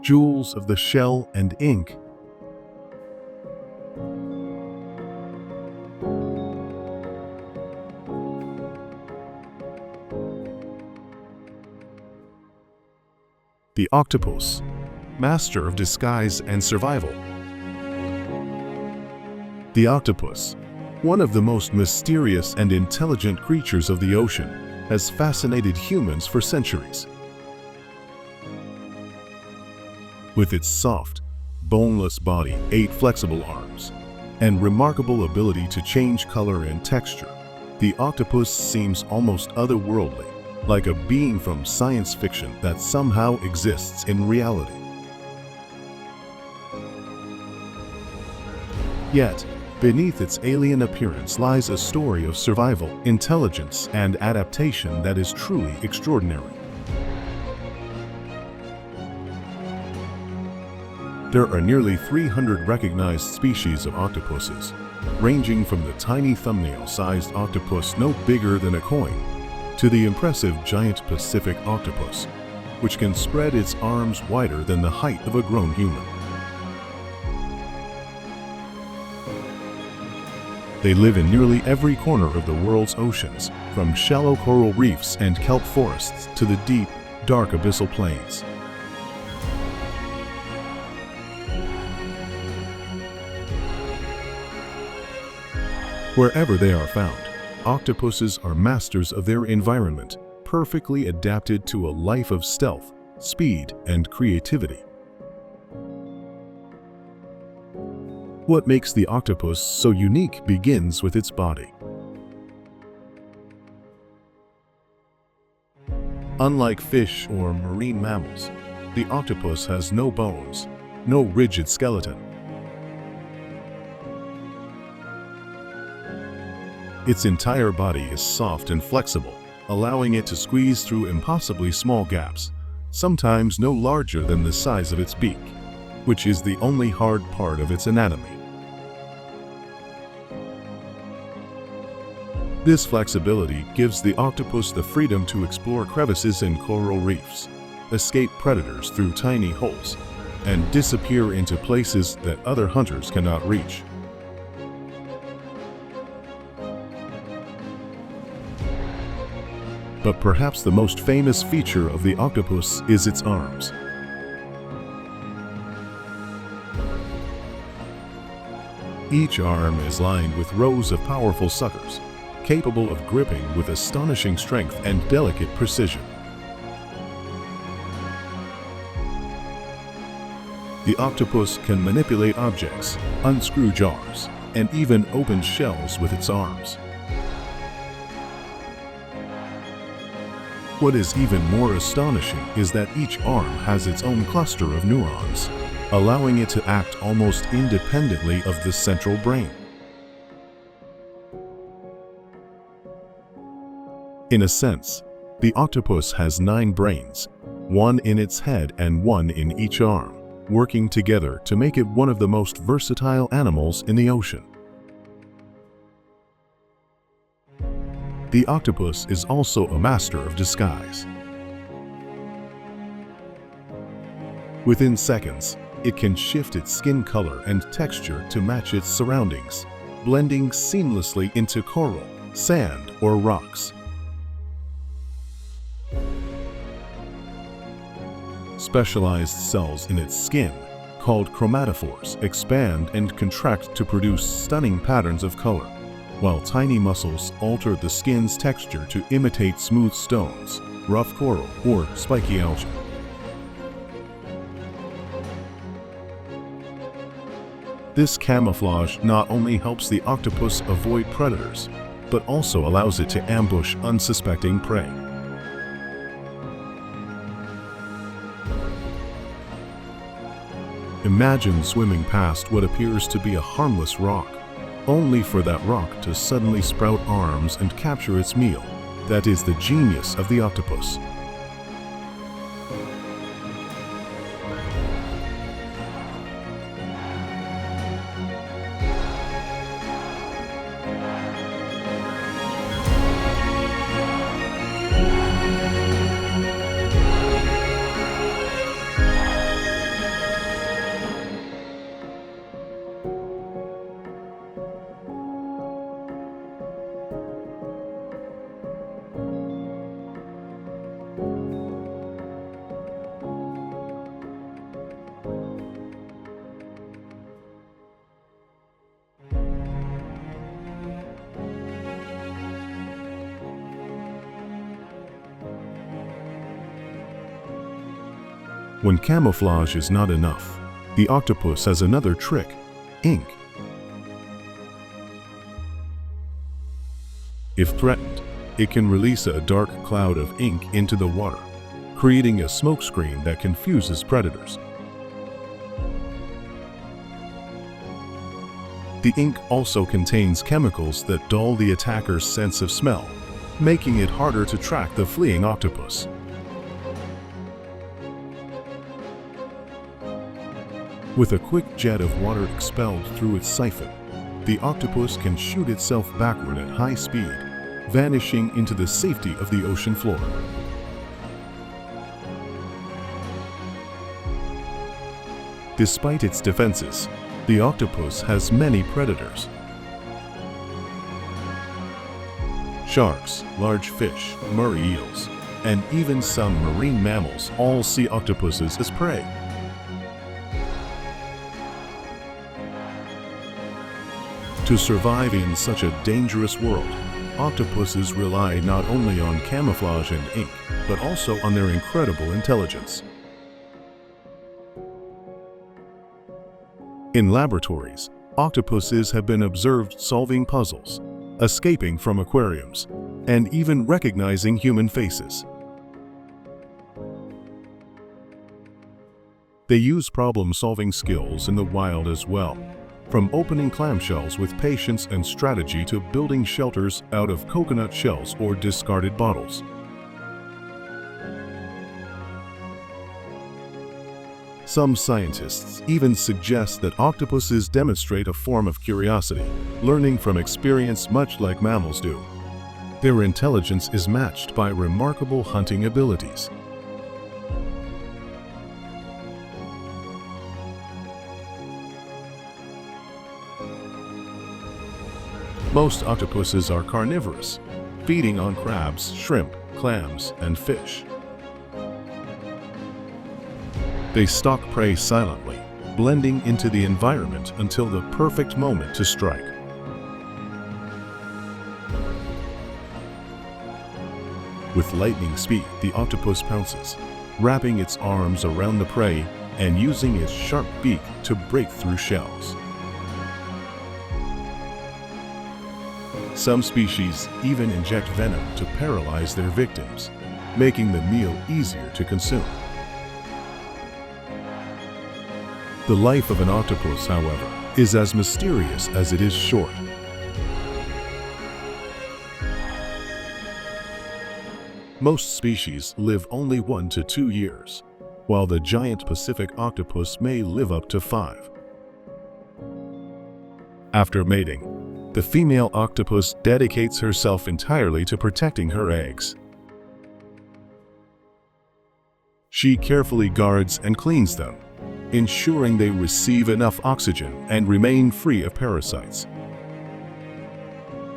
jewels of the shell and ink. The octopus, master of disguise and survival. The octopus, one of the most mysterious and intelligent creatures of the ocean, has fascinated humans for centuries. With its soft, boneless body, 8 flexible arms, and remarkable ability to change color and texture, the octopus seems almost otherworldly, like a being from science fiction that somehow exists in reality. Yet, beneath its alien appearance lies a story of survival, intelligence, and adaptation that is truly extraordinary. There are nearly 300 recognized species of octopuses, ranging from the tiny thumbnail-sized octopus no bigger than a coin, to the impressive giant Pacific octopus, which can spread its arms wider than the height of a grown human. They live in nearly every corner of the world's oceans, from shallow coral reefs and kelp forests to the deep, dark abyssal plains. Wherever they are found, octopuses are masters of their environment, perfectly adapted to a life of stealth, speed, and creativity. What makes the octopus so unique begins with its body. Unlike fish or marine mammals, the octopus has no bones, no rigid skeleton. Its entire body is soft and flexible, allowing it to squeeze through impossibly small gaps, sometimes no larger than the size of its beak, which is the only hard part of its anatomy. This flexibility gives the octopus the freedom to explore crevices in coral reefs, escape predators through tiny holes, and disappear into places that other hunters cannot reach. But perhaps the most famous feature of the octopus is its arms. Each arm is lined with rows of powerful suckers, capable of gripping with astonishing strength and delicate precision. The octopus can manipulate objects, unscrew jars, and even open shells with its arms. What is even more astonishing is that each arm has its own cluster of neurons, allowing it to act almost independently of the central brain. In a sense, the octopus has 9 brains, 1 in its head and 1 in each arm, working together to make it one of the most versatile animals in the ocean. The octopus is also a master of disguise. Within seconds, it can shift its skin color and texture to match its surroundings, blending seamlessly into coral, sand, or rocks. Specialized cells in its skin, called chromatophores, expand and contract to produce stunning patterns of color, while tiny muscles alter the skin's texture to imitate smooth stones, rough coral, or spiky algae. This camouflage not only helps the octopus avoid predators, but also allows it to ambush unsuspecting prey. Imagine swimming past what appears to be a harmless rock, only for that rock to suddenly sprout arms and capture its meal. That is the genius of the octopus. When camouflage is not enough, the octopus has another trick: ink. If threatened, it can release a dark cloud of ink into the water, creating a smokescreen that confuses predators. The ink also contains chemicals that dull the attacker's sense of smell, making it harder to track the fleeing octopus. With a quick jet of water expelled through its siphon, the octopus can shoot itself backward at high speed, vanishing into the safety of the ocean floor. Despite its defenses, the octopus has many predators. Sharks, large fish, Murray eels, and even some marine mammals all see octopuses as prey. To survive in such a dangerous world, octopuses rely not only on camouflage and ink, but also on their incredible intelligence. In laboratories, octopuses have been observed solving puzzles, escaping from aquariums, and even recognizing human faces. They use problem-solving skills in the wild as well, from opening clamshells with patience and strategy to building shelters out of coconut shells or discarded bottles. Some scientists even suggest that octopuses demonstrate a form of curiosity, learning from experience much like mammals do. Their intelligence is matched by remarkable hunting abilities. Most octopuses are carnivorous, feeding on crabs, shrimp, clams, and fish. They stalk prey silently, blending into the environment until the perfect moment to strike. With lightning speed, the octopus pounces, wrapping its arms around the prey and using its sharp beak to break through shells. Some species even inject venom to paralyze their victims, making the meal easier to consume. The life of an octopus, however, is as mysterious as it is short. Most species live only 1 to 2 years, while the giant Pacific octopus may live up to 5. After mating, the female octopus dedicates herself entirely to protecting her eggs. She carefully guards and cleans them, ensuring they receive enough oxygen and remain free of parasites.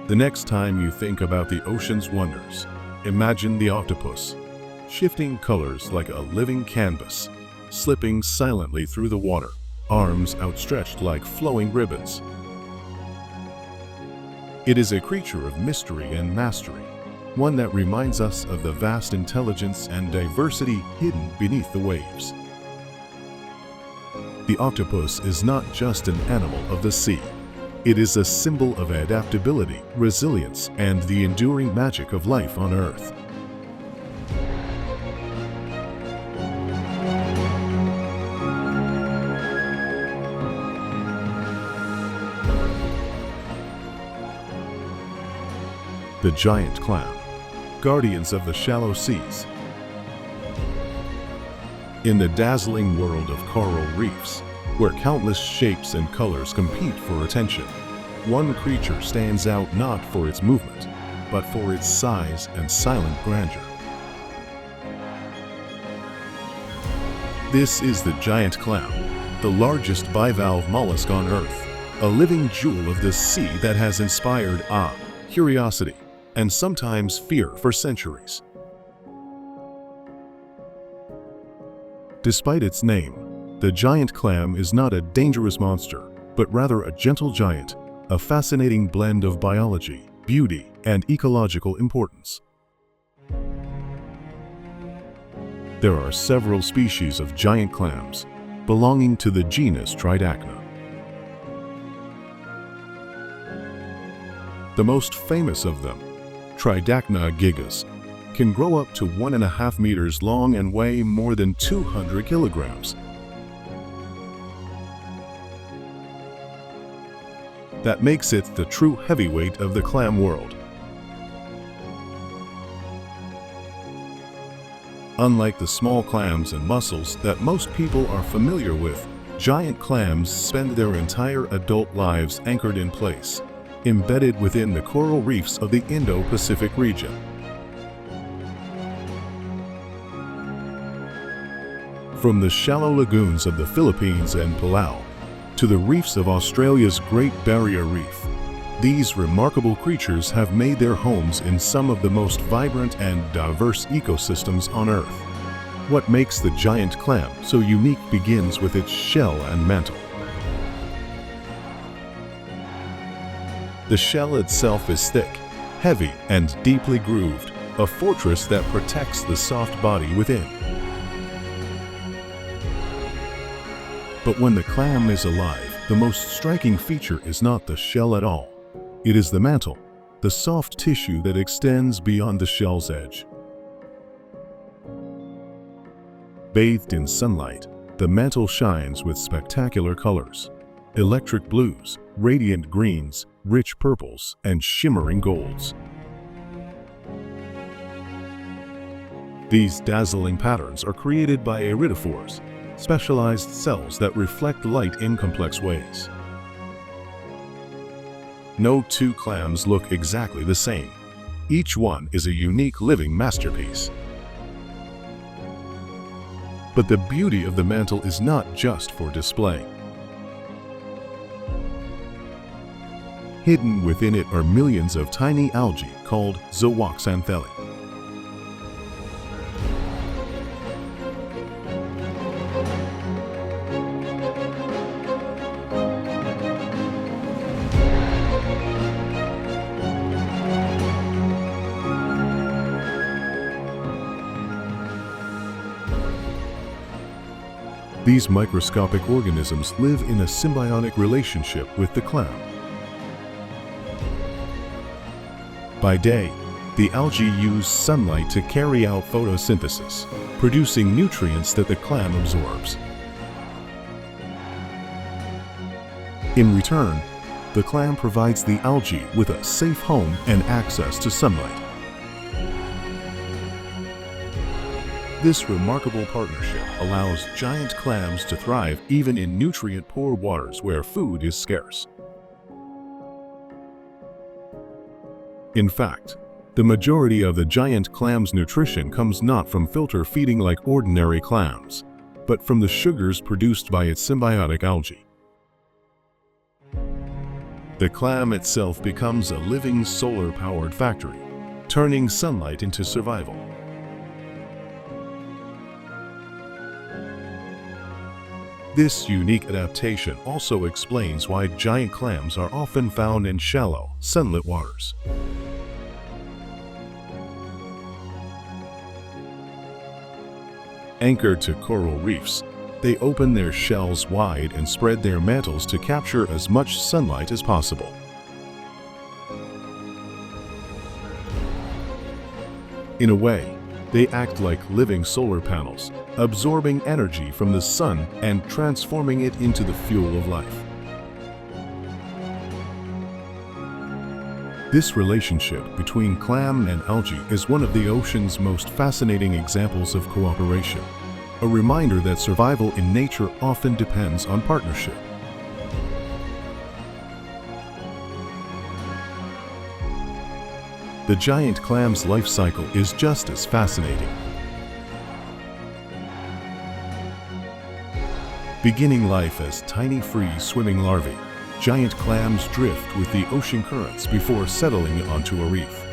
The next time you think about the ocean's wonders, imagine the octopus, shifting colors like a living canvas, slipping silently through the water, arms outstretched like flowing ribbons. It is a creature of mystery and mastery, one that reminds us of the vast intelligence and diversity hidden beneath the waves. The octopus is not just an animal of the sea. It is a symbol of adaptability, resilience, and the enduring magic of life on Earth. The giant clam, guardians of the shallow seas. In the dazzling world of coral reefs, where countless shapes and colors compete for attention, one creature stands out not for its movement, but for its size and silent grandeur. This is the giant clam, the largest bivalve mollusk on Earth, a living jewel of the sea that has inspired awe, curiosity, and sometimes fear for centuries. Despite its name, the giant clam is not a dangerous monster, but rather a gentle giant, a fascinating blend of biology, beauty, and ecological importance. There are several species of giant clams belonging to the genus Tridacna. The most famous of them, Tridacna gigas, can grow up to 1.5 meters long and weigh more than 200 kilograms. That makes it the true heavyweight of the clam world. Unlike the small clams and mussels that most people are familiar with, giant clams spend their entire adult lives anchored in place, embedded within the coral reefs of the Indo-Pacific region. From the shallow lagoons of the Philippines and Palau to the reefs of Australia's Great Barrier Reef, these remarkable creatures have made their homes in some of the most vibrant and diverse ecosystems on Earth. What makes the giant clam so unique begins with its shell and mantle. The shell itself is thick, heavy, and deeply grooved, a fortress that protects the soft body within. But when the clam is alive, the most striking feature is not the shell at all. It is the mantle, the soft tissue that extends beyond the shell's edge. Bathed in sunlight, the mantle shines with spectacular colors: electric blues, radiant greens, rich purples, and shimmering golds. These dazzling patterns are created by iridophores, specialized cells that reflect light in complex ways. No two clams look exactly the same. Each one is a unique living masterpiece. But the beauty of the mantle is not just for display. Hidden within it are millions of tiny algae called zooxanthellae. These microscopic organisms live in a symbiotic relationship with the clam. By day, the algae use sunlight to carry out photosynthesis, producing nutrients that the clam absorbs. In return, the clam provides the algae with a safe home and access to sunlight. This remarkable partnership allows giant clams to thrive even in nutrient-poor waters where food is scarce. In fact, the majority of the giant clam's nutrition comes not from filter feeding like ordinary clams, but from the sugars produced by its symbiotic algae. The clam itself becomes a living solar-powered factory, turning sunlight into survival. This unique adaptation also explains why giant clams are often found in shallow, sunlit waters. Anchored to coral reefs, they open their shells wide and spread their mantles to capture as much sunlight as possible. In a way, they act like living solar panels, absorbing energy from the sun and transforming it into the fuel of life. This relationship between clam and algae is one of the ocean's most fascinating examples of cooperation, a reminder that survival in nature often depends on partnership. The giant clam's life cycle is just as fascinating. Beginning life as tiny free-swimming larvae, giant clams drift with the ocean currents before settling onto a reef.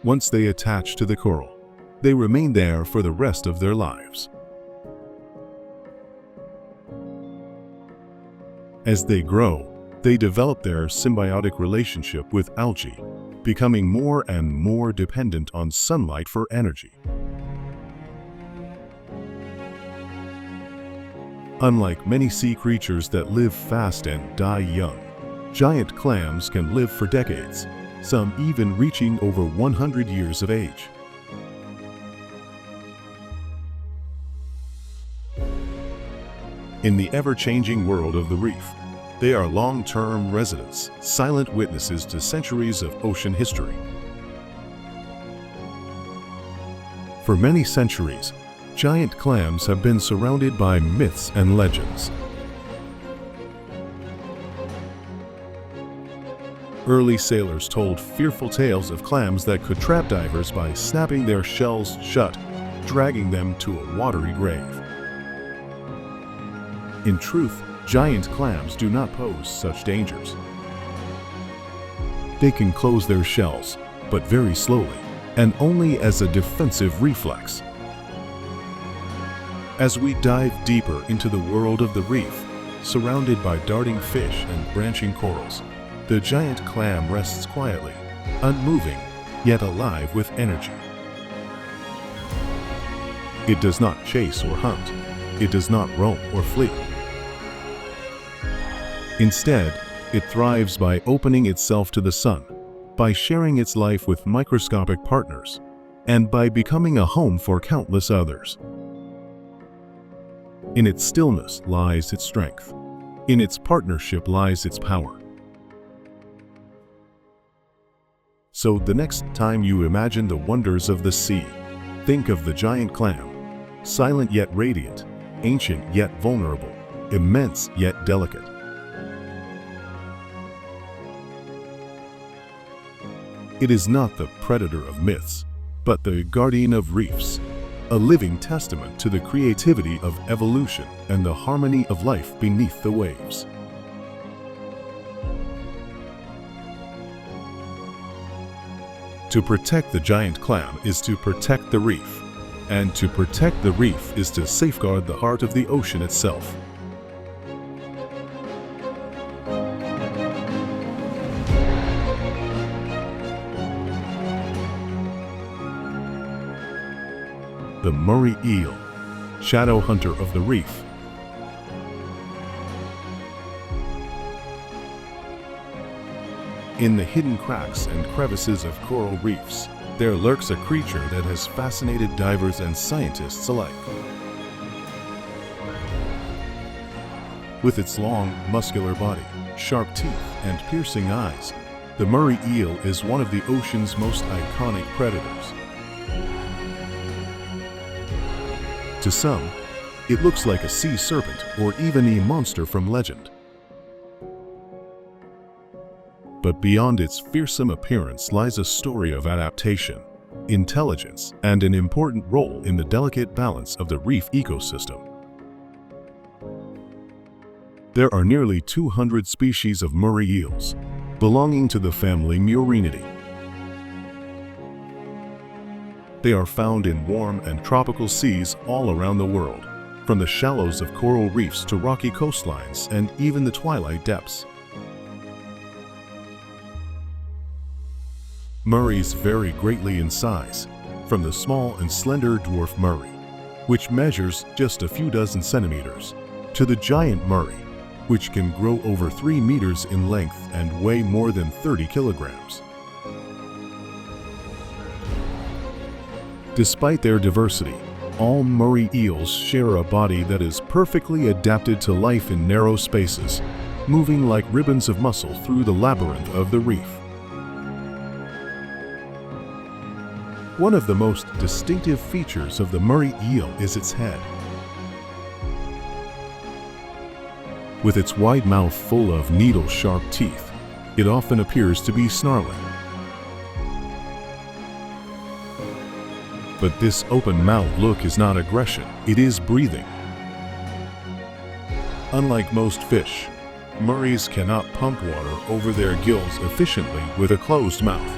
Once they attach to the coral, they remain there for the rest of their lives. As they grow, they develop their symbiotic relationship with algae, becoming more and more dependent on sunlight for energy. Unlike many sea creatures that live fast and die young, giant clams can live for decades, some even reaching over 100 years of age. In the ever-changing world of the reef, they are long-term residents, silent witnesses to centuries of ocean history. For many centuries, giant clams have been surrounded by myths and legends. Early sailors told fearful tales of clams that could trap divers by snapping their shells shut, dragging them to a watery grave. In truth, giant clams do not pose such dangers. They can close their shells, but very slowly, and only as a defensive reflex. As we dive deeper into the world of the reef, surrounded by darting fish and branching corals, the giant clam rests quietly, unmoving, yet alive with energy. It does not chase or hunt. It does not roam or flee. Instead, it thrives by opening itself to the sun, by sharing its life with microscopic partners, and by becoming a home for countless others. In its stillness lies its strength. In its partnership lies its power. So the next time you imagine the wonders of the sea, think of the giant clam, silent yet radiant, ancient yet vulnerable, immense yet delicate. It is not the predator of myths, but the guardian of reefs, a living testament to the creativity of evolution and the harmony of life beneath the waves. To protect the giant clam is to protect the reef, and to protect the reef is to safeguard the heart of the ocean itself. The Murray eel, shadow hunter of the reef. In the hidden cracks and crevices of coral reefs, there lurks a creature that has fascinated divers and scientists alike. With its long, muscular body, sharp teeth, and piercing eyes, the Murray eel is one of the ocean's most iconic predators. To some, it looks like a sea serpent or even a monster from legend. But beyond its fearsome appearance lies a story of adaptation, intelligence, and an important role in the delicate balance of the reef ecosystem. There are nearly 200 species of Murray eels, belonging to the family Murinidae. They are found in warm and tropical seas all around the world, from the shallows of coral reefs to rocky coastlines and even the twilight depths. Murrays vary greatly in size, from the small and slender dwarf Murray, which measures just a few dozen centimeters, to the giant Murray, which can grow over 3 meters in length and weigh more than 30 kilograms. Despite their diversity, all Murray eels share a body that is perfectly adapted to life in narrow spaces, moving like ribbons of muscle through the labyrinth of the reef. One of the most distinctive features of the Murray eel is its head. With its wide mouth full of needle-sharp teeth, it often appears to be snarling. But this open-mouthed look is not aggression, it is breathing. Unlike most fish, Murrays cannot pump water over their gills efficiently with a closed mouth.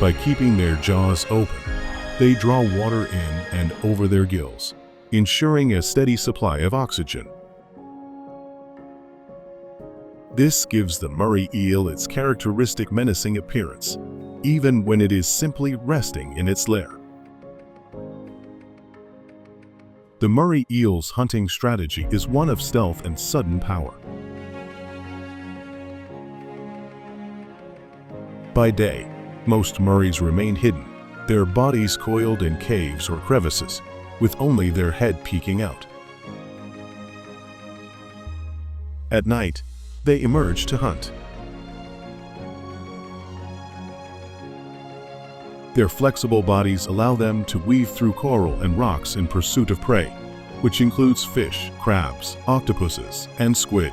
By keeping their jaws open, they draw water in and over their gills, ensuring a steady supply of oxygen. This gives the Murray eel its characteristic menacing appearance, even when it is simply resting in its lair. The Murray eel's hunting strategy is one of stealth and sudden power. By day, most Murrays remain hidden, their bodies coiled in caves or crevices, with only their head peeking out. At night, they emerge to hunt. Their flexible bodies allow them to weave through coral and rocks in pursuit of prey, which includes fish, crabs, octopuses, and squid.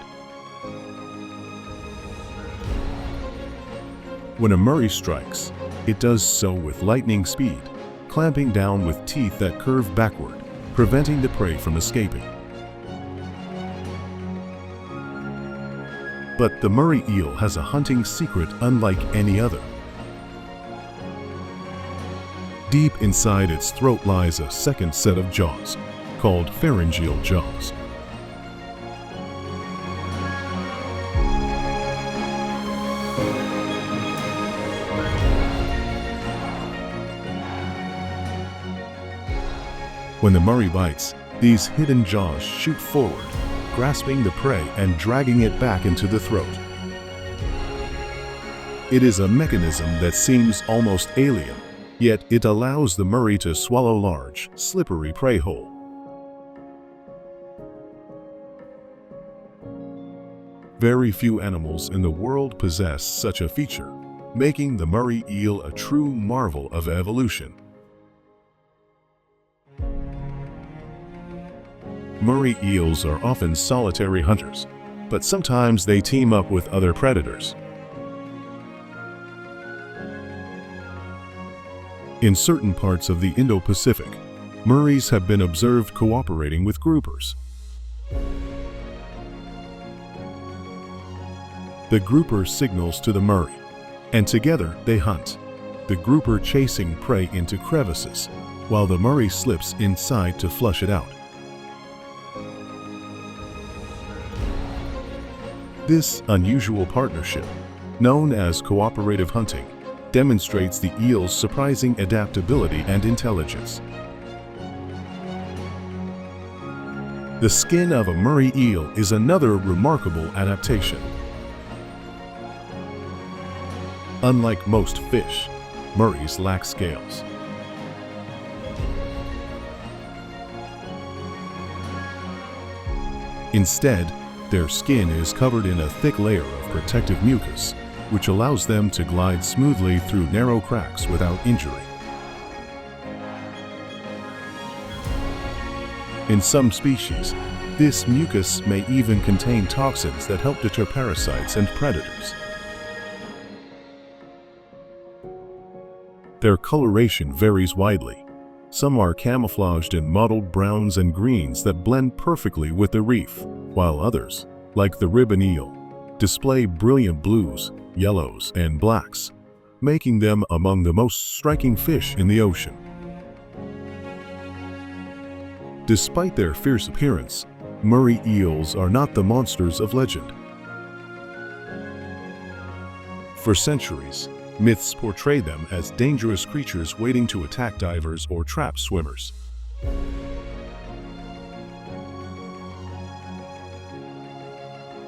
When a Murray strikes, it does so with lightning speed, clamping down with teeth that curve backward, preventing the prey from escaping. But the Murray eel has a hunting secret unlike any other. Deep inside its throat lies a second set of jaws, called pharyngeal jaws. When the Murray bites, these hidden jaws shoot forward, grasping the prey and dragging it back into the throat. It is a mechanism that seems almost alien, yet it allows the Murray to swallow large, slippery prey whole. Very few animals in the world possess such a feature, making the Murray eel a true marvel of evolution. Murray eels are often solitary hunters, but sometimes they team up with other predators. In certain parts of the Indo-Pacific, Murrays have been observed cooperating with groupers. The grouper signals to the Murray, and together they hunt, the grouper chasing prey into crevices, while the Murray slips inside to flush it out. This unusual partnership, known as cooperative hunting, demonstrates the eel's surprising adaptability and intelligence. The skin of a Murray eel is another remarkable adaptation. Unlike most fish, Murrays lack scales. Instead, their skin is covered in a thick layer of protective mucus, which allows them to glide smoothly through narrow cracks without injury. In some species, this mucus may even contain toxins that help deter parasites and predators. Their coloration varies widely. Some are camouflaged in mottled browns and greens that blend perfectly with the reef, while others, like the ribbon eel, display brilliant blues, yellows, and blacks, making them among the most striking fish in the ocean. Despite their fierce appearance, Murray eels are not the monsters of legend. For centuries, myths portray them as dangerous creatures waiting to attack divers or trap swimmers.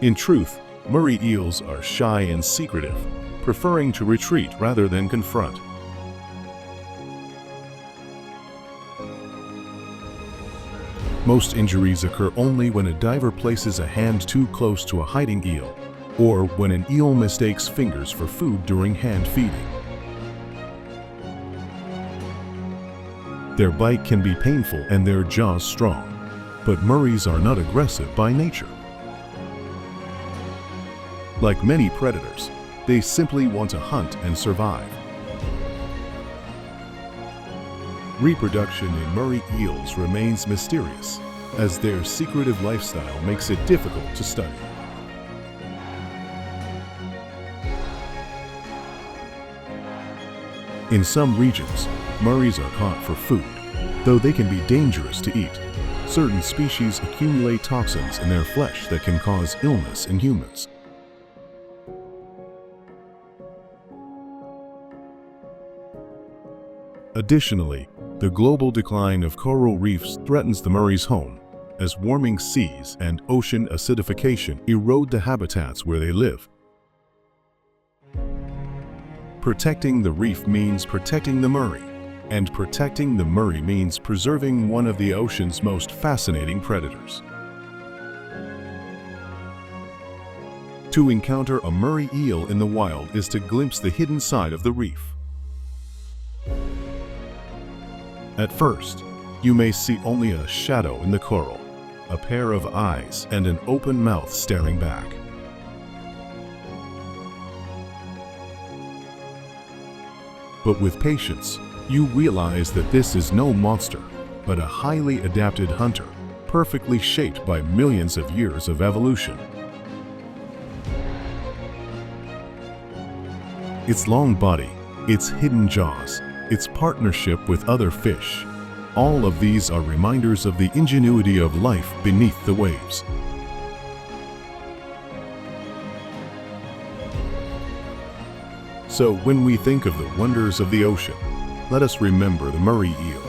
In truth, Murray eels are shy and secretive, preferring to retreat rather than confront. Most injuries occur only when a diver places a hand too close to a hiding eel, or when an eel mistakes fingers for food during hand feeding. Their bite can be painful and their jaws strong, but Murrays are not aggressive by nature. Like many predators, they simply want to hunt and survive. Reproduction in Murray eels remains mysterious, as their secretive lifestyle makes it difficult to study. In some regions, Murrays are caught for food, though they can be dangerous to eat. Certain species accumulate toxins in their flesh that can cause illness in humans. Additionally, the global decline of coral reefs threatens the Murray's home, as warming seas and ocean acidification erode the habitats where they live. Protecting the reef means protecting the Murray, and protecting the Murray means preserving one of the ocean's most fascinating predators. To encounter a Murray eel in the wild is to glimpse the hidden side of the reef. At first, you may see only a shadow in the coral, a pair of eyes and an open mouth staring back. But with patience, you realize that this is no monster, but a highly adapted hunter, perfectly shaped by millions of years of evolution. Its long body, its hidden jaws, its partnership with other fish, all of these are reminders of the ingenuity of life beneath the waves. So when we think of the wonders of the ocean, let us remember the Murray eel.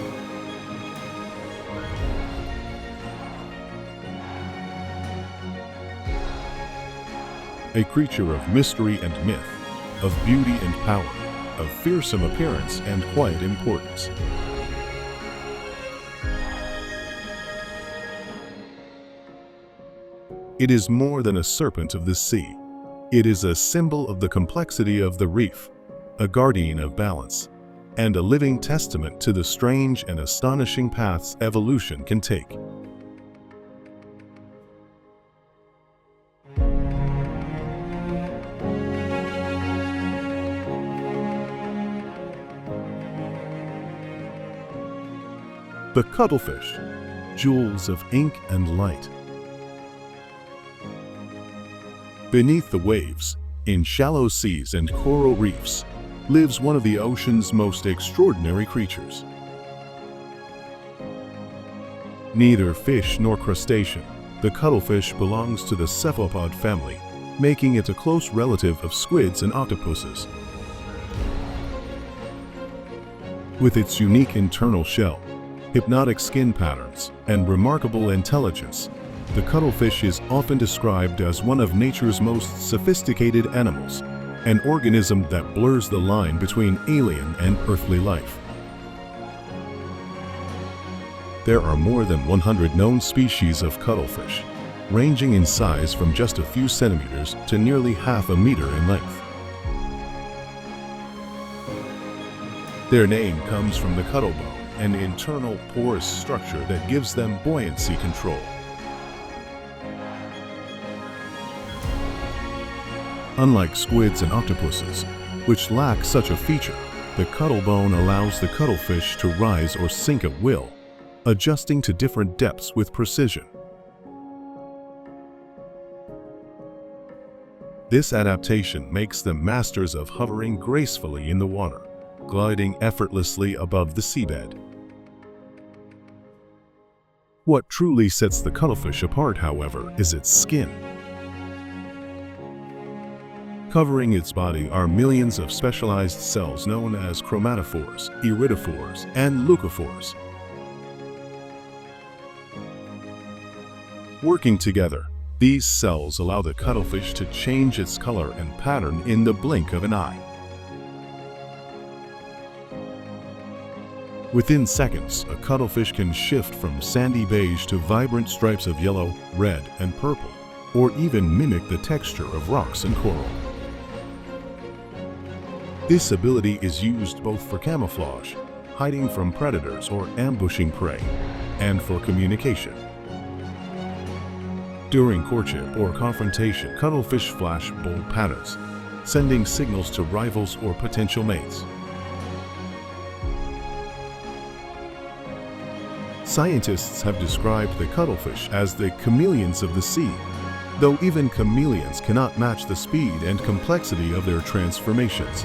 A creature of mystery and myth, of beauty and power, of fearsome appearance and quiet importance. It is more than a serpent of the sea. It is a symbol of the complexity of the reef, a guardian of balance, and a living testament to the strange and astonishing paths evolution can take. The cuttlefish, jewels of ink and light. Beneath the waves, in shallow seas and coral reefs, lives one of the ocean's most extraordinary creatures. Neither fish nor crustacean, the cuttlefish belongs to the cephalopod family, making it a close relative of squids and octopuses. With its unique internal shell, hypnotic skin patterns, and remarkable intelligence, the cuttlefish is often described as one of nature's most sophisticated animals, an organism that blurs the line between alien and earthly life. There are more than 100 known species of cuttlefish, ranging in size from just a few centimeters to nearly half a meter in length. Their name comes from the cuttlebone, an internal porous structure that gives them buoyancy control. Unlike squids and octopuses, which lack such a feature, the cuttlebone allows the cuttlefish to rise or sink at will, adjusting to different depths with precision. This adaptation makes them masters of hovering gracefully in the water, gliding effortlessly above the seabed. What truly sets the cuttlefish apart, however, is its skin. Covering its body are millions of specialized cells known as chromatophores, iridophores, and leucophores. Working together, these cells allow the cuttlefish to change its color and pattern in the blink of an eye. Within seconds, a cuttlefish can shift from sandy beige to vibrant stripes of yellow, red, and purple, or even mimic the texture of rocks and coral. This ability is used both for camouflage, hiding from predators or ambushing prey, and for communication. During courtship or confrontation, cuttlefish flash bold patterns, sending signals to rivals or potential mates. Scientists have described the cuttlefish as the chameleons of the sea, though even chameleons cannot match the speed and complexity of their transformations.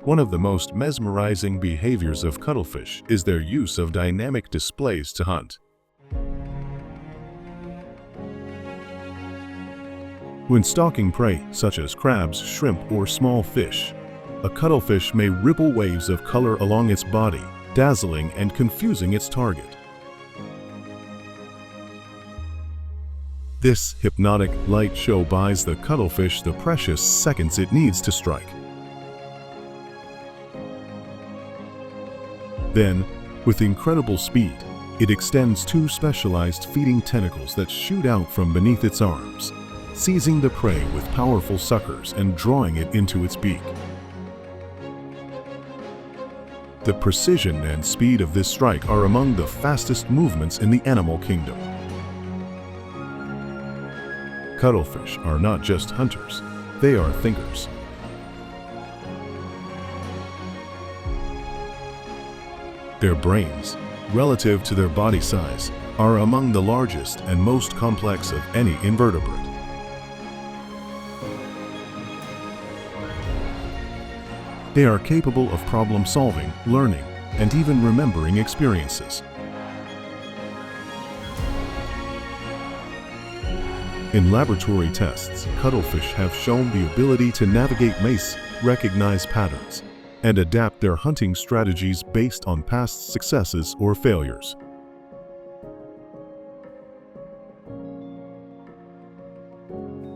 One of the most mesmerizing behaviors of cuttlefish is their use of dynamic displays to hunt. When stalking prey, such as crabs, shrimp, or small fish, a cuttlefish may ripple waves of color along its body, dazzling and confusing its target. This hypnotic light show buys the cuttlefish the precious seconds it needs to strike. Then, with incredible speed, it extends two specialized feeding tentacles that shoot out from beneath its arms, seizing the prey with powerful suckers and drawing it into its beak. The precision and speed of this strike are among the fastest movements in the animal kingdom. Cuttlefish are not just hunters, they are thinkers. Their brains, relative to their body size, are among the largest and most complex of any invertebrate. They are capable of problem-solving, learning, and even remembering experiences. In laboratory tests, cuttlefish have shown the ability to navigate maze, recognize patterns, and adapt their hunting strategies based on past successes or failures.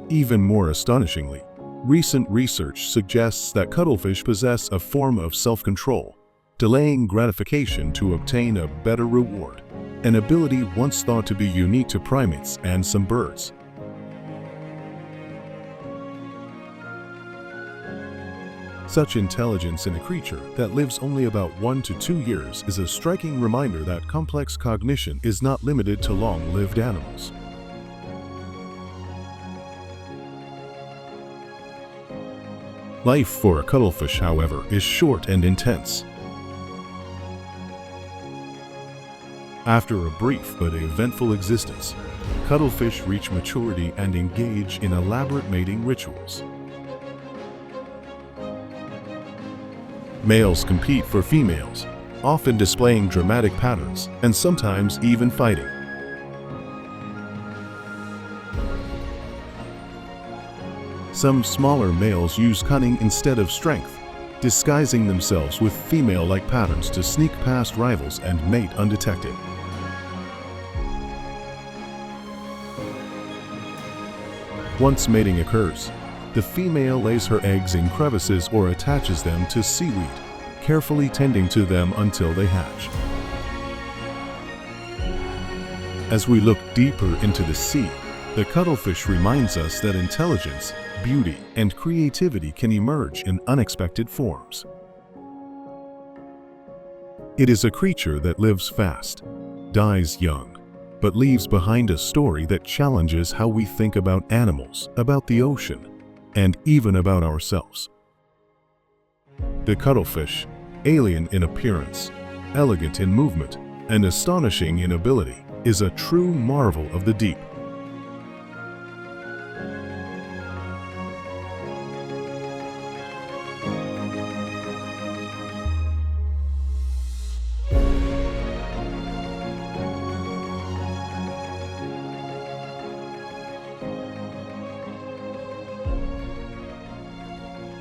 Even more astonishingly, recent research suggests that cuttlefish possess a form of self-control, delaying gratification to obtain a better reward, an ability once thought to be unique to primates and some birds. Such intelligence in a creature that lives only about 1 to 2 years is a striking reminder that complex cognition is not limited to long-lived animals. Life for a cuttlefish, however, is short and intense. After a brief but eventful existence, cuttlefish reach maturity and engage in elaborate mating rituals. Males compete for females, often displaying dramatic patterns and sometimes even fighting. Some smaller males use cunning instead of strength, disguising themselves with female-like patterns to sneak past rivals and mate undetected. Once mating occurs, the female lays her eggs in crevices or attaches them to seaweed, carefully tending to them until they hatch. As we look deeper into the sea, the cuttlefish reminds us that intelligence, beauty, and creativity can emerge in unexpected forms. It is a creature that lives fast, dies young, but leaves behind a story that challenges how we think about animals, about the ocean, and even about ourselves. The cuttlefish, alien in appearance, elegant in movement, and astonishing in ability, is a true marvel of the deep.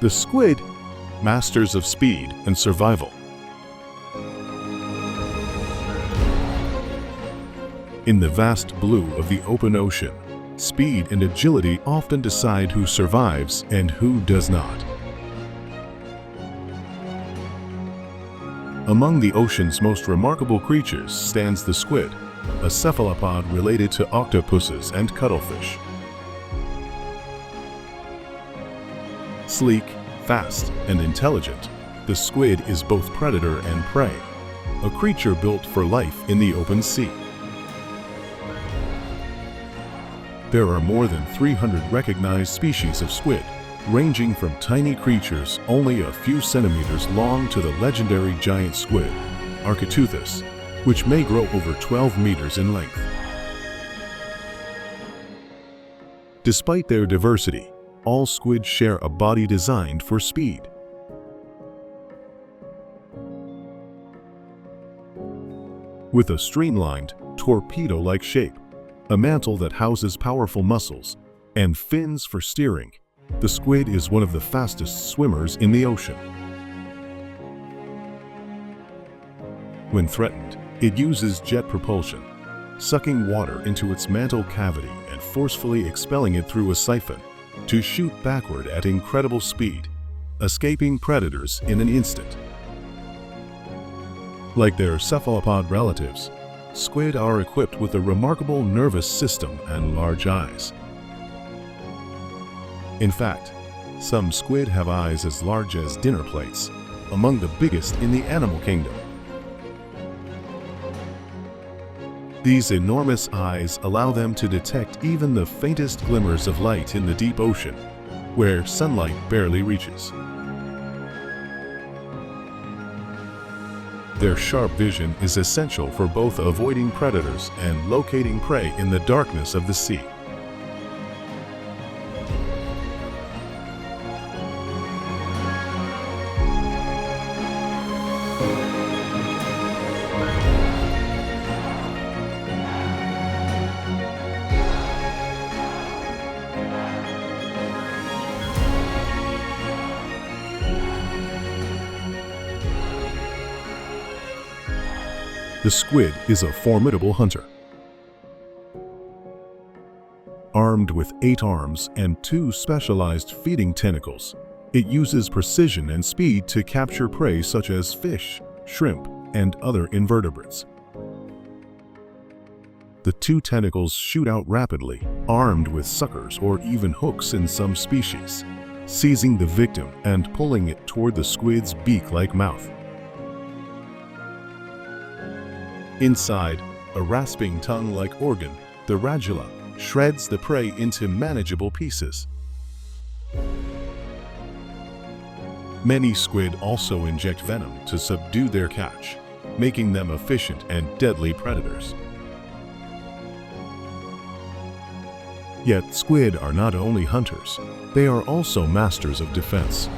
The squid, masters of speed and survival. In the vast blue of the open ocean, speed and agility often decide who survives and who does not. Among the ocean's most remarkable creatures stands the squid, a cephalopod related to octopuses and cuttlefish. Sleek, fast, and intelligent, the squid is both predator and prey, a creature built for life in the open sea. There are more than 300 recognized species of squid, ranging from tiny creatures only a few centimeters long to the legendary giant squid, octopuses, which may grow over 12 meters in length. Despite their diversity, all squid share a body designed for speed. with a streamlined, torpedo-like shape, a mantle that houses powerful muscles, and fins for steering. The squid is one of the fastest swimmers in the ocean. When threatened, it uses jet propulsion, sucking water into its mantle cavity and forcefully expelling it through a siphon to shoot backward at incredible speed, escaping predators in an instant. Like their cephalopod relatives, squid are equipped with a remarkable nervous system and large eyes. In fact, some squid have eyes as large as dinner plates, among the biggest in the animal kingdom. These enormous eyes allow them to detect even the faintest glimmers of light in the deep ocean, where sunlight barely reaches. Their sharp vision is essential for both avoiding predators and locating prey in the darkness of the sea. The squid is a formidable hunter. Armed with 8 arms and 2 specialized feeding tentacles, it uses precision and speed to capture prey such as fish, shrimp, and other invertebrates. The 2 tentacles shoot out rapidly, armed with suckers or even hooks in some species, seizing the victim and pulling it toward the squid's beak-like mouth. Inside, a rasping tongue-like organ, the radula, shreds the prey into manageable pieces. Many squid also inject venom to subdue their catch, making them efficient and deadly predators. Yet squid are not only hunters, they are also masters of defense.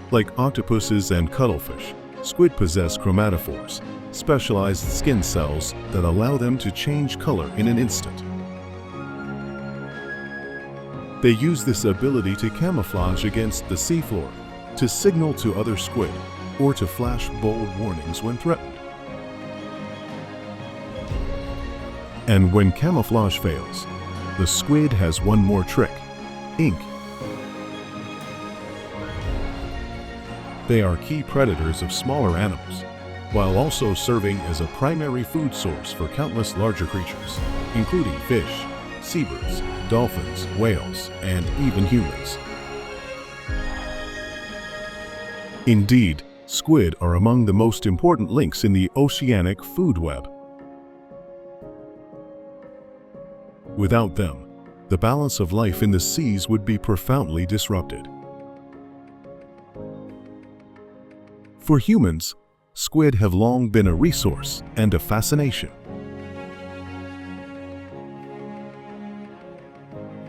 Like octopuses and cuttlefish, squid possess chromatophores, specialized skin cells that allow them to change color in an instant. They use this ability to camouflage against the seafloor, to signal to other squid, or to flash bold warnings when threatened. And when camouflage fails, the squid has one more trick: ink. They are key predators of smaller animals, while also serving as a primary food source for countless larger creatures, including fish, seabirds, dolphins, whales, and even humans. Indeed, squid are among the most important links in the oceanic food web. Without them, the balance of life in the seas would be profoundly disrupted. For humans, squid have long been a resource and a fascination.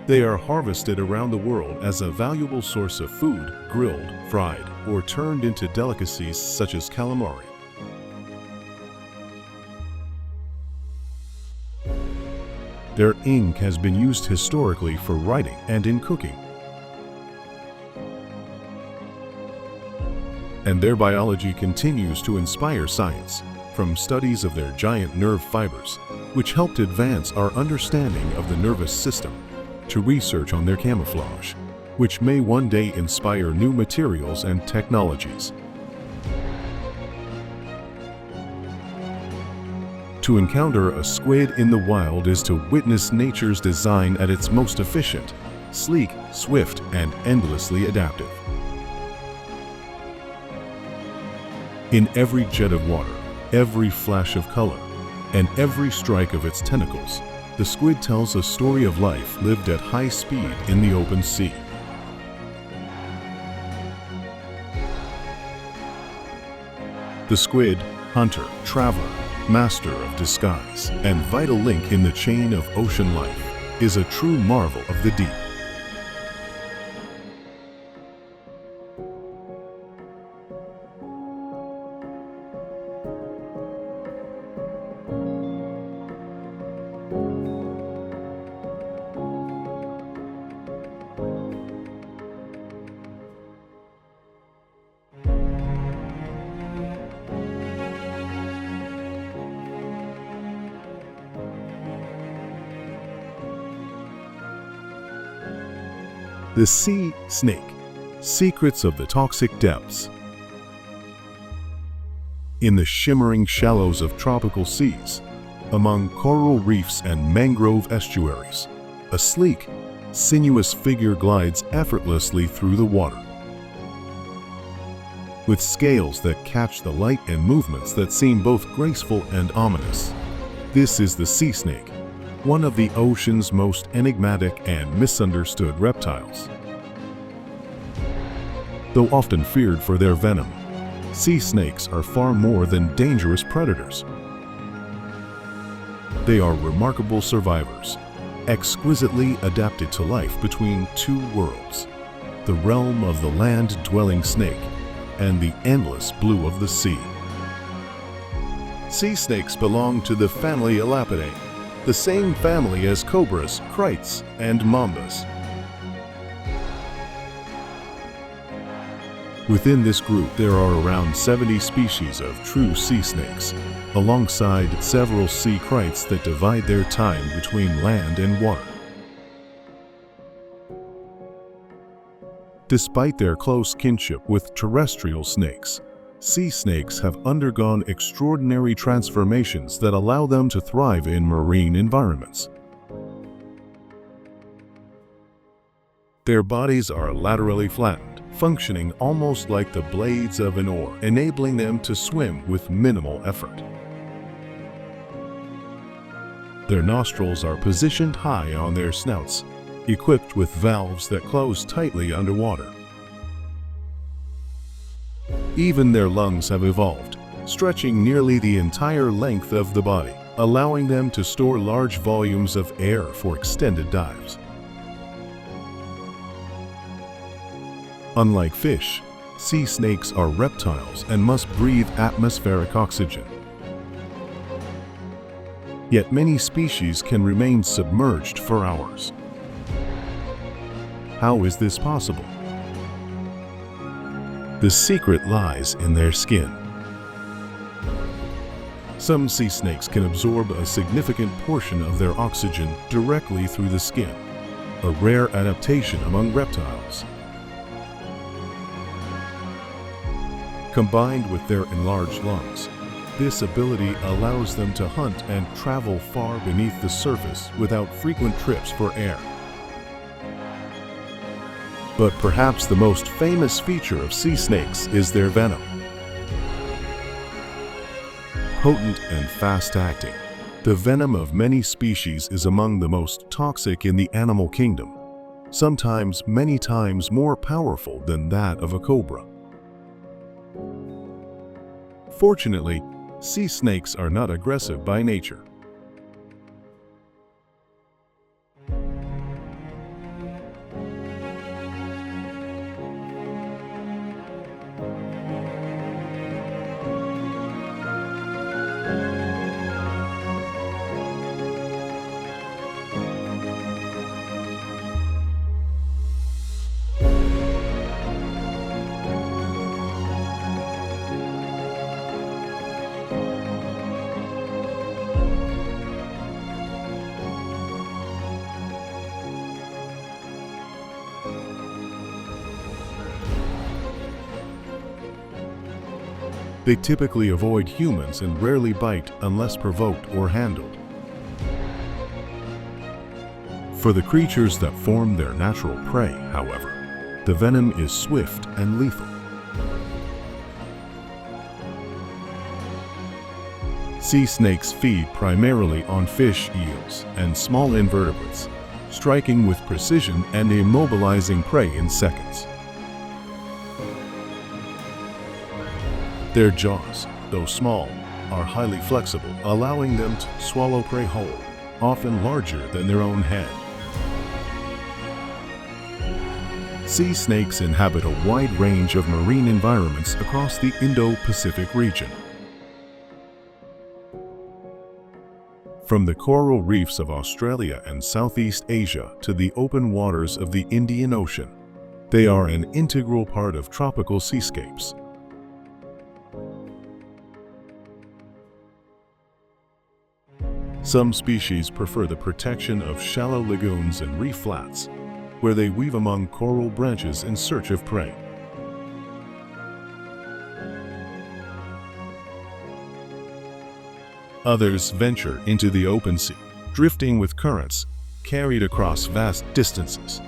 They are harvested around the world as a valuable source of food, grilled, fried, or turned into delicacies such as calamari. Their ink has been used historically for writing and in cooking. And their biology continues to inspire science, from studies of their giant nerve fibers, which helped advance our understanding of the nervous system, to research on their camouflage, which may one day inspire new materials and technologies. To encounter a squid in the wild is to witness nature's design at its most efficient, sleek, swift, and endlessly adaptive. In every jet of water, every flash of color, and every strike of its tentacles, the squid tells a story of life lived at high speed in the open sea. The squid, hunter, traveler, master of disguise, and vital link in the chain of ocean life, is a true marvel of the deep. The sea snake. Secrets of the toxic depths. In the shimmering shallows of tropical seas, among coral reefs and mangrove estuaries, a sleek, sinuous figure glides effortlessly through the water. With scales that catch the light and movements that seem both graceful and ominous. This is the sea snake, one of the ocean's most enigmatic and misunderstood reptiles. Though often feared for their venom, sea snakes are far more than dangerous predators. They are remarkable survivors, exquisitely adapted to life between two worlds, the realm of the land-dwelling snake and the endless blue of the sea. Sea snakes belong to the family Elapidae, the same family as cobras, krites, and mambas. Within this group, there are around 70 species of true sea snakes, alongside several sea krites that divide their time between land and water. Despite their close kinship with terrestrial snakes, sea snakes have undergone extraordinary transformations that allow them to thrive in marine environments. Their bodies are laterally flattened, functioning almost like the blades of an oar, enabling them to swim with minimal effort. Their nostrils are positioned high on their snouts, equipped with valves that close tightly underwater. Even their lungs have evolved, stretching nearly the entire length of the body, allowing them to store large volumes of air for extended dives. Unlike fish, sea snakes are reptiles and must breathe atmospheric oxygen. Yet many species can remain submerged for hours. How is this possible? The secret lies in their skin. Some sea snakes can absorb a significant portion of their oxygen directly through the skin, a rare adaptation among reptiles. Combined with their enlarged lungs, this ability allows them to hunt and travel far beneath the surface without frequent trips for air. But perhaps the most famous feature of sea snakes is their venom. Potent and fast-acting, the venom of many species is among the most toxic in the animal kingdom, sometimes many times more powerful than that of a cobra. Fortunately, sea snakes are not aggressive by nature. They typically avoid humans and rarely bite unless provoked or handled. For the creatures that form their natural prey, however, the venom is swift and lethal. Sea snakes feed primarily on fish, eels, and small invertebrates, striking with precision and immobilizing prey in seconds. Their jaws, though small, are highly flexible, allowing them to swallow prey whole, often larger than their own head. Sea snakes inhabit a wide range of marine environments across the Indo-Pacific region. From the coral reefs of Australia and Southeast Asia to the open waters of the Indian Ocean, they are an integral part of tropical seascapes. Some species prefer the protection of shallow lagoons and reef flats, where they weave among coral branches in search of prey. Others venture into the open sea, drifting with currents, carried across vast distances.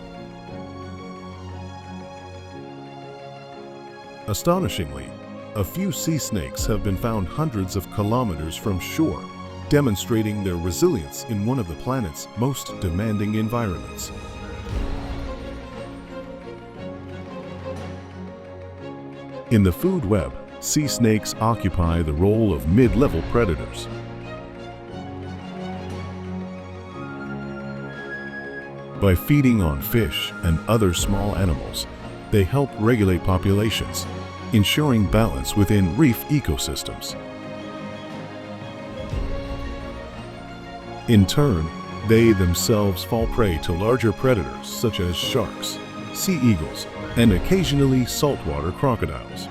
Astonishingly, a few sea snakes have been found hundreds of kilometers from shore, demonstrating their resilience in one of the planet's most demanding environments. In the food web, sea snakes occupy the role of mid-level predators. By feeding on fish and other small animals, they help regulate populations, ensuring balance within reef ecosystems. In turn, they themselves fall prey to larger predators such as sharks, sea eagles, and occasionally saltwater crocodiles.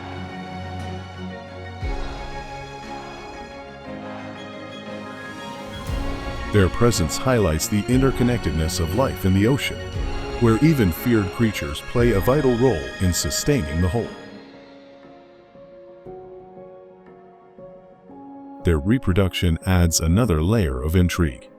Their presence highlights the interconnectedness of life in the ocean, where even feared creatures play a vital role in sustaining the whole. Their reproduction adds another layer of intrigue.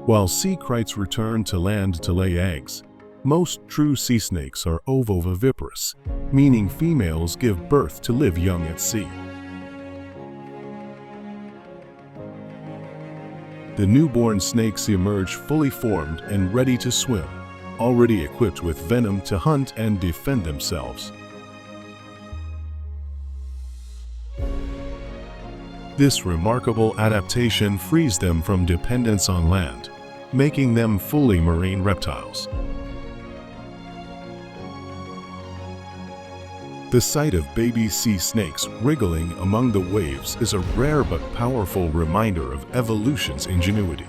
While sea krites return to land to lay eggs, most true sea snakes are ovoviviparous, meaning females give birth to live young at sea. The newborn snakes emerge fully formed and ready to swim, already equipped with venom to hunt and defend themselves. This remarkable adaptation frees them from dependence on land, making them fully marine reptiles. The sight of baby sea snakes wriggling among the waves is a rare but powerful reminder of evolution's ingenuity.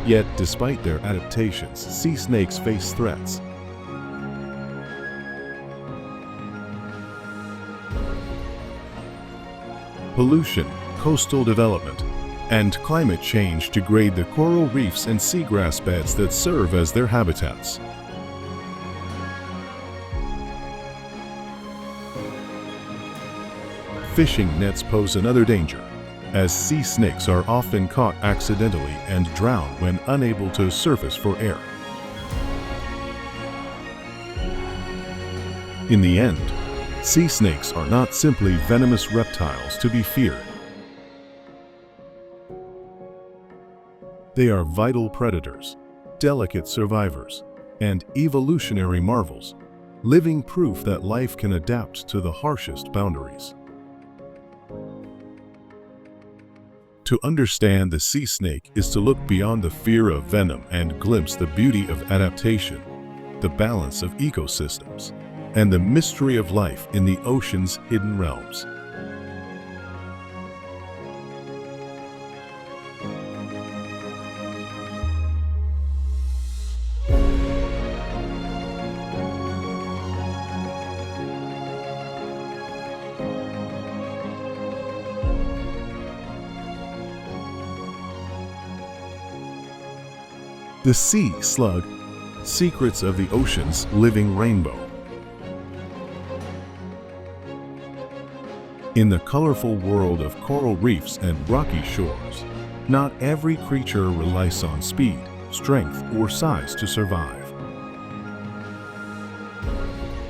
Yet, despite their adaptations, sea snakes face threats. Pollution, coastal development, and climate change degrade the coral reefs and seagrass beds that serve as their habitats. Fishing nets pose another danger, as sea snakes are often caught accidentally and drown when unable to surface for air. In the end, sea snakes are not simply venomous reptiles to be feared. They are vital predators, delicate survivors, and evolutionary marvels, living proof that life can adapt to the harshest boundaries. To understand the sea snake is to look beyond the fear of venom and glimpse the beauty of adaptation, the balance of ecosystems, and the mystery of life in the ocean's hidden realms. The sea slug, secrets of the ocean's living rainbow. In the colorful world of coral reefs and rocky shores, not every creature relies on speed, strength, or size to survive.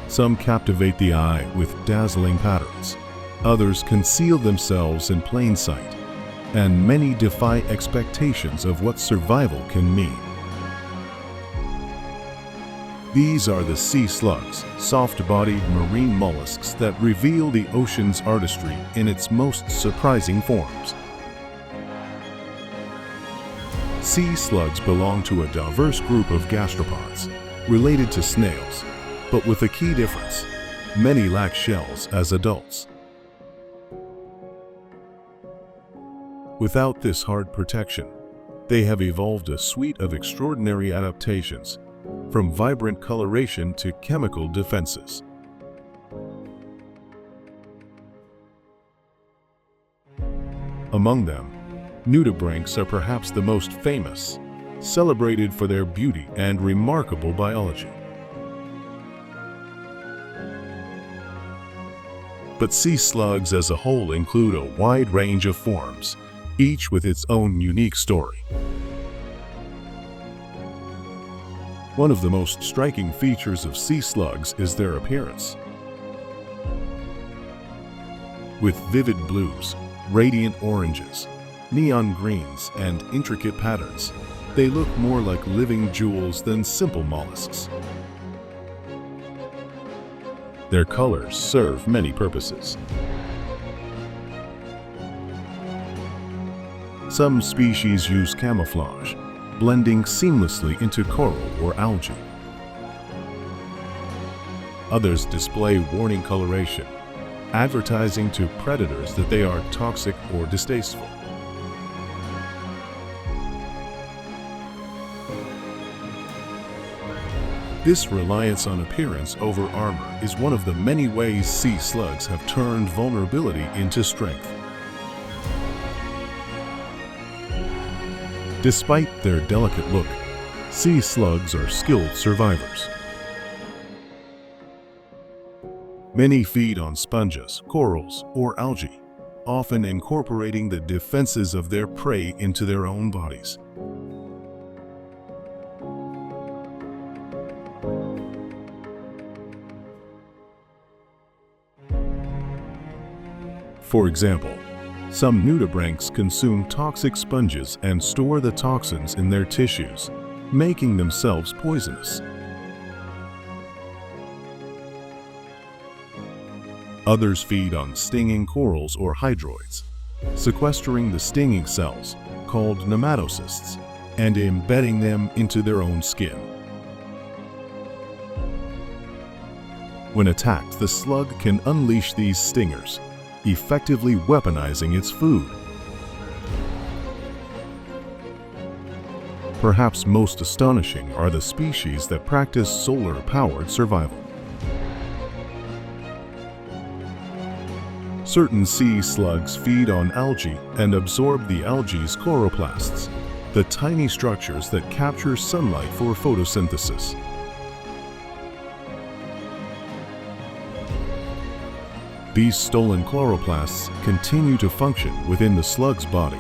Some captivate the eye with dazzling patterns, others conceal themselves in plain sight, and many defy expectations of what survival can mean. These are the sea slugs, soft-bodied marine mollusks that reveal the ocean's artistry in its most surprising forms. Sea slugs belong to a diverse group of gastropods, related to snails, but with a key difference: many lack shells as adults. Without this hard protection, they have evolved a suite of extraordinary adaptations, from vibrant coloration to chemical defenses. Among them, nudibranchs are perhaps the most famous, celebrated for their beauty and remarkable biology. But sea slugs as a whole include a wide range of forms, each with its own unique story. One of the most striking features of sea slugs is their appearance. With vivid blues, radiant oranges, neon greens, and intricate patterns, they look more like living jewels than simple mollusks. Their colors serve many purposes. Some species use camouflage, blending seamlessly into coral or algae. Others display warning coloration, advertising to predators that they are toxic or distasteful. This reliance on appearance over armor is one of the many ways sea slugs have turned vulnerability into strength. Despite their delicate look, sea slugs are skilled survivors. Many feed on sponges, corals, or algae, often incorporating the defenses of their prey into their own bodies. For example, some nudibranchs consume toxic sponges and store the toxins in their tissues, making themselves poisonous. Others feed on stinging corals or hydroids, sequestering the stinging cells, called nematocysts, and embedding them into their own skin. When attacked, the slug can unleash these stingers, effectively weaponizing its food. Perhaps most astonishing are the species that practice solar-powered survival. Certain sea slugs feed on algae and absorb the algae's chloroplasts, the tiny structures that capture sunlight for photosynthesis. These stolen chloroplasts continue to function within the slug's body,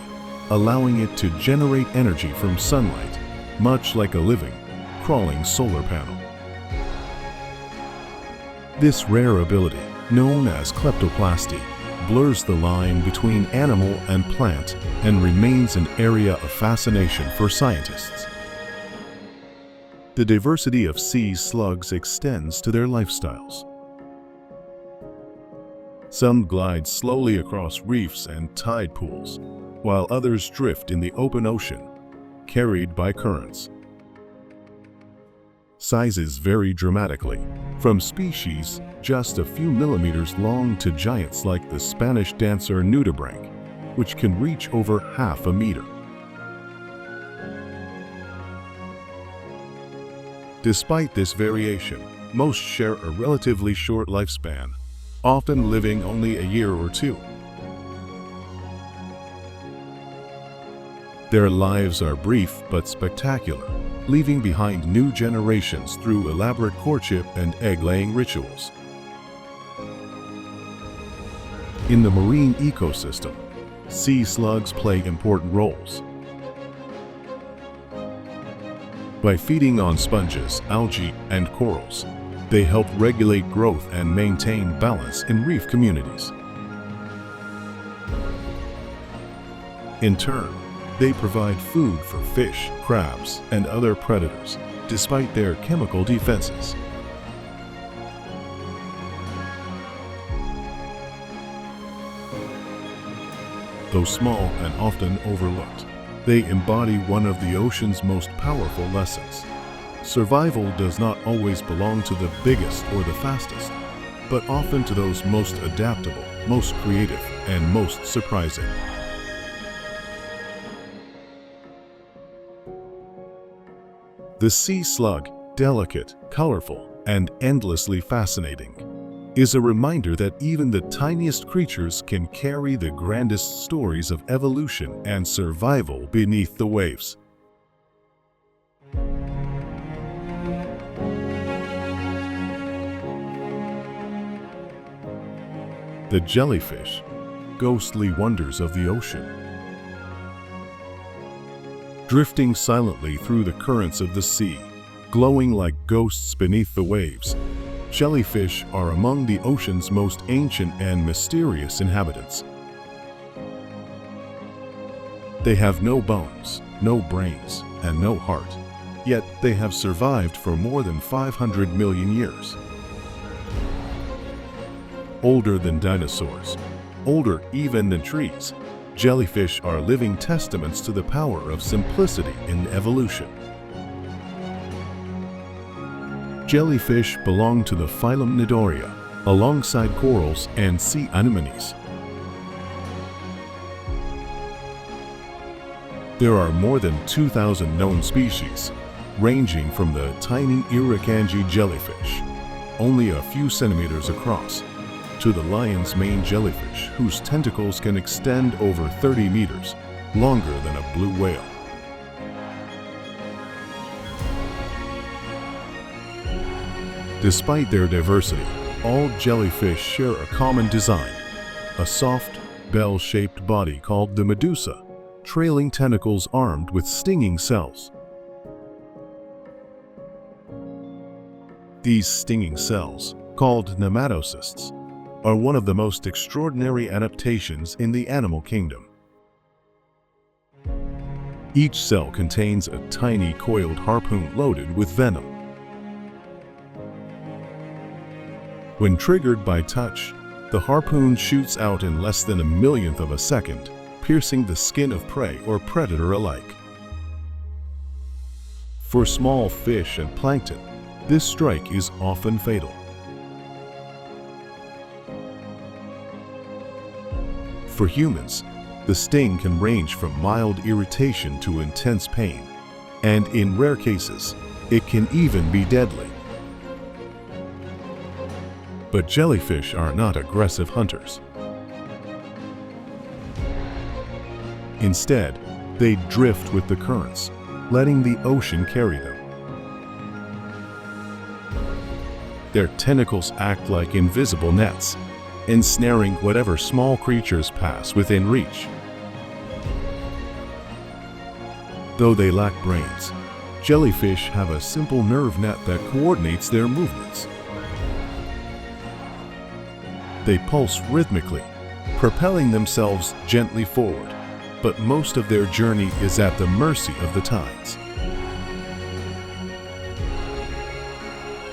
allowing it to generate energy from sunlight, much like a living, crawling solar panel. This rare ability, known as kleptoplasty, blurs the line between animal and plant and remains an area of fascination for scientists. The diversity of sea slugs extends to their lifestyles. Some glide slowly across reefs and tide pools, while others drift in the open ocean, carried by currents. Sizes vary dramatically, from species just a few millimeters long to giants like the Spanish dancer nudibranch, which can reach over half a meter. Despite this variation, most share a relatively short lifespan, often living only a year or two. Their lives are brief but spectacular, leaving behind new generations through elaborate courtship and egg-laying rituals. In the marine ecosystem, sea slugs play important roles. By feeding on sponges, algae, and corals, they help regulate growth and maintain balance in reef communities. In turn, they provide food for fish, crabs, and other predators, despite their chemical defenses. Though small and often overlooked, they embody one of the ocean's most powerful lessons. Survival does not always belong to the biggest or the fastest, but often to those most adaptable, most creative, and most surprising. The sea slug, delicate, colorful, and endlessly fascinating, is a reminder that even the tiniest creatures can carry the grandest stories of evolution and survival beneath the waves. The jellyfish, ghostly wonders of the ocean. Drifting silently through the currents of the sea, glowing like ghosts beneath the waves, jellyfish are among the ocean's most ancient and mysterious inhabitants. They have no bones, no brains, and no heart, yet they have survived for more than 500 million years. Older than dinosaurs, older even than trees, jellyfish are living testaments to the power of simplicity in evolution. Jellyfish belong to the phylum Nidoria, alongside corals and sea anemones. There are more than 2,000 known species, ranging from the tiny irukandji jellyfish, only a few centimeters across, to the lion's mane jellyfish, whose tentacles can extend over 30 meters, longer than a blue whale. Despite their diversity, all jellyfish share a common design, a soft, bell-shaped body called the medusa, trailing tentacles armed with stinging cells. These stinging cells, called nematocysts, are one of the most extraordinary adaptations in the animal kingdom. Each cell contains a tiny coiled harpoon loaded with venom. When triggered by touch, the harpoon shoots out in less than a millionth of a second, piercing the skin of prey or predator alike. For small fish and plankton, this strike is often fatal. For humans, the sting can range from mild irritation to intense pain, and in rare cases, it can even be deadly. But jellyfish are not aggressive hunters. Instead, they drift with the currents, letting the ocean carry them. Their tentacles act like invisible nets, ensnaring whatever small creatures pass within reach. Though they lack brains, jellyfish have a simple nerve net that coordinates their movements. They pulse rhythmically, propelling themselves gently forward, but most of their journey is at the mercy of the tides.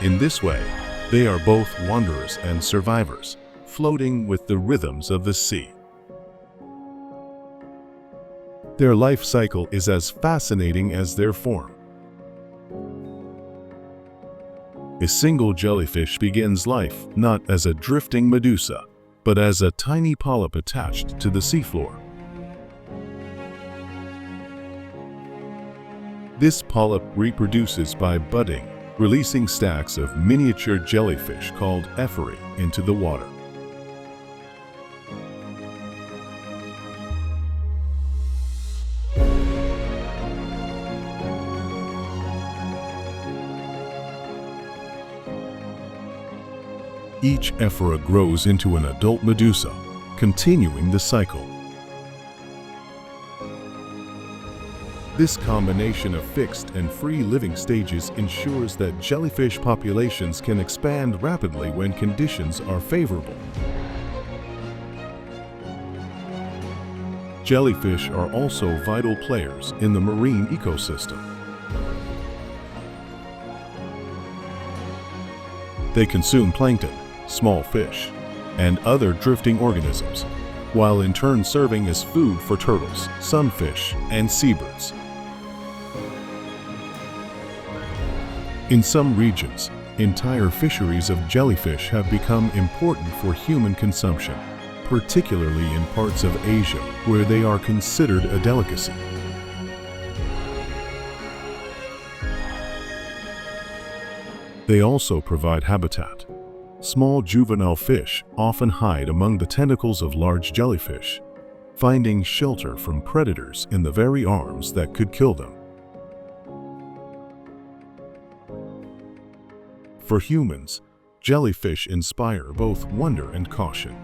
In this way, they are both wanderers and survivors, floating with the rhythms of the sea. Their life cycle is as fascinating as their form. A single jellyfish begins life not as a drifting medusa, but as a tiny polyp attached to the seafloor. This polyp reproduces by budding, releasing stacks of miniature jellyfish called ephori into the water. Each ephora grows into an adult medusa, continuing the cycle. This combination of fixed and free living stages ensures that jellyfish populations can expand rapidly when conditions are favorable. Jellyfish are also vital players in the marine ecosystem. They consume plankton, small fish, and other drifting organisms, while in turn serving as food for turtles, sunfish, and seabirds. In some regions, entire fisheries of jellyfish have become important for human consumption, particularly in parts of Asia where they are considered a delicacy. They also provide habitat, Small juvenile fish often hide among the tentacles of large jellyfish, finding shelter from predators in the very arms that could kill them. For humans, jellyfish inspire both wonder and caution.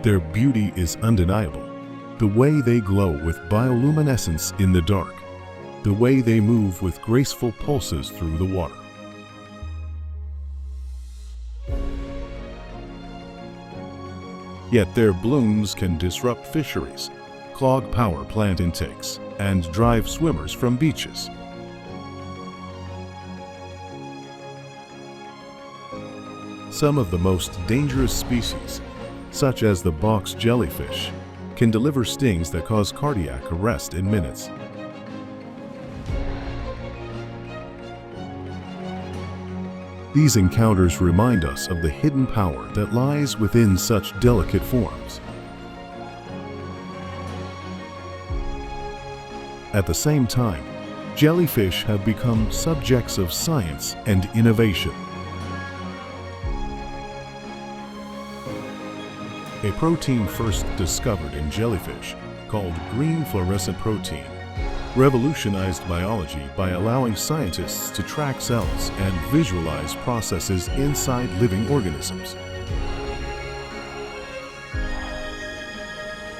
Their beauty is undeniable. The way they glow with bioluminescence in the dark, the way they move with graceful pulses through the water. Yet their blooms can disrupt fisheries, clog power plant intakes, and drive swimmers from beaches. Some of the most dangerous species, such as the box jellyfish, can deliver stings that cause cardiac arrest in minutes. These encounters remind us of the hidden power that lies within such delicate forms. At the same time, jellyfish have become subjects of science and innovation. A protein first discovered in jellyfish, called green fluorescent protein, revolutionized biology by allowing scientists to track cells and visualize processes inside living organisms.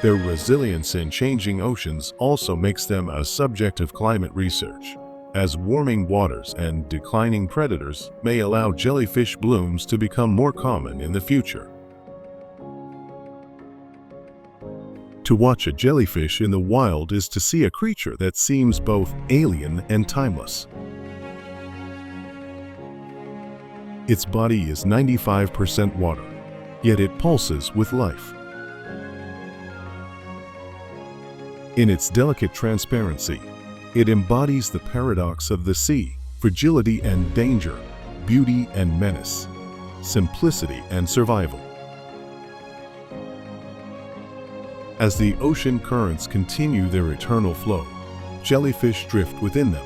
Their resilience in changing oceans also makes them a subject of climate research, as warming waters and declining predators may allow jellyfish blooms to become more common in the future. To watch a jellyfish in the wild is to see a creature that seems both alien and timeless. Its body is 95% water, yet it pulses with life. In its delicate transparency, it embodies the paradox of the sea: fragility and danger, beauty and menace, simplicity and survival. As the ocean currents continue their eternal flow, jellyfish drift within them,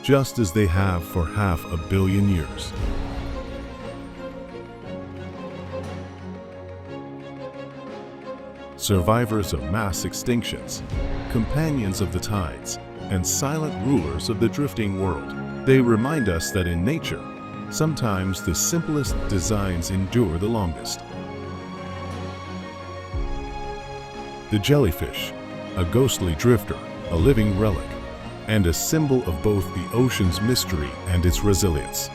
just as they have for 500 million years. Survivors of mass extinctions, companions of the tides, and silent rulers of the drifting world, they remind us that in nature, sometimes the simplest designs endure the longest. The jellyfish, a ghostly drifter, a living relic, and a symbol of both the ocean's mystery and its resilience.